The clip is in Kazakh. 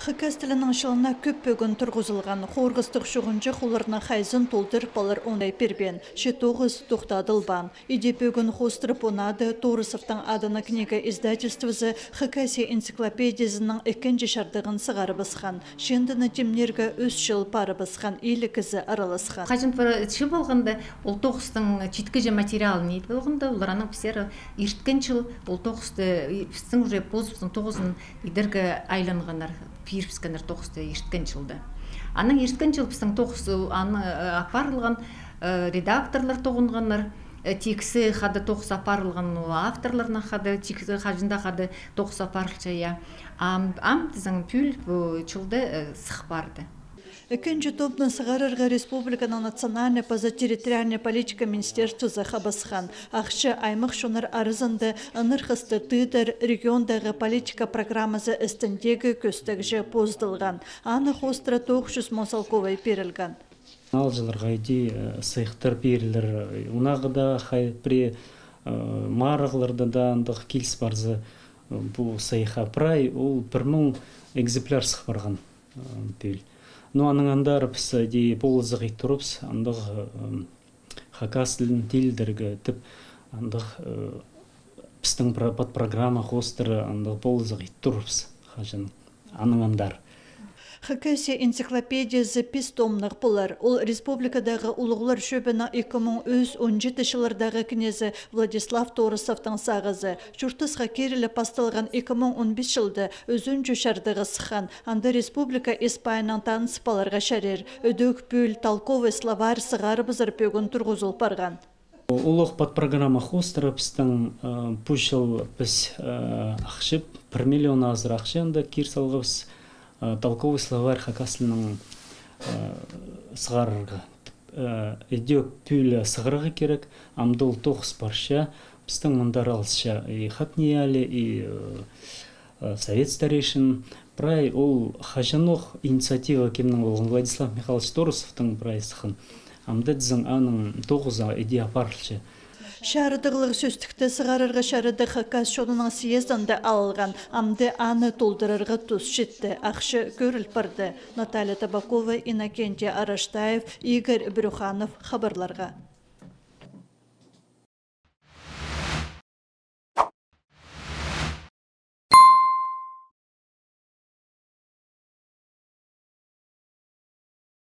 Хыкас тілінің шылына көп бөгін тұрғызылған қорғыстық шуғынжы құлырына хайзын толдырып балыр ондай пербен. Шетоғыз тоқтадылбан. Иде бөгін қостырып онады Торысовтың адына книга издательствозы Хыкаси энциклопедиясының екінші шардығын сығары басқан. Шендіні темнергі өз жыл пары басқан елі кізі араласқан. Қажын пары болғанда, ол тоғыстың читкіже материалы нейді болғанда, олараның пісері ерткін жыл, ол тоғысты пістің уже позыптың тоғызын идергі айланғанар. Пирпсканар тоғысты ерткін жылды. Аның ерткін жыл пістің тоғысы аны апарылған редакторлар тоғынғанар, тексі қады тоғыс апарылған авторларына қады, тексі қажында қады тоғыс апарылчая. Ам тізің пүл жылды сық барды. Экенче топны сығарырға республиканың национальная позатерриториальная политика министерствосы хабасхан. Ақшы аймақ шонар арызынды ынырқысты тыдар региондағы политика программасы істіндегі көстігіже поздылған. Аны хостыра 900 мосалковай перілген. Ал жыларға иди сайықтар берілер. Унағыда хай при марығыларда да андық келіс барзы бұл сайыға прай, ол 1000 экземпляр сық барған бел. Но аның андар біз де болызығы тұрыпс, андық хакас тілін телдергі тіп, андық біздің программа қостыры андық болызығы тұрыпс, аның андар. Хыкаси энциклопедиясы пистомнық бұлар. Ол республикадағы ұлығылар шөбіна 2017 жылырдағы кінезі Владислав Торысовтың сағызы. Жұртысқа керілі пастылған 2015 жылды өзін жүшардығы сықан. Анды республика Испайынан танысыпаларға шәрер. Өдөк пүл, толковый словарь сығары бұзыр пөгін тұрғызыл парған. Улық подпрограмма хостыры біздің пүшіл біз ақшып 1 миллион азыр ақшында кер салғыз толковый словарь хакасының сығарырға. Өдек пүлі сығырығы керек, амдыл тоғыз барша, біздің мұндар алысша и хатниялі, и совет старейшін. Прай ол хажанық инициатива кемнің болған Владислав Михайлович Торысовтың прай сықын. Амды дізің аның тоғыза идея апарылшы. Шарыдығылығы сөстікті сығарырға шарыды Хакас шонының съезданда алылған, амды аны толдырырға тұз жетті, ақшы көріл барды. Наталья Табакова, Иннокентий Араштаев, Игорь Брюханов хабарларға.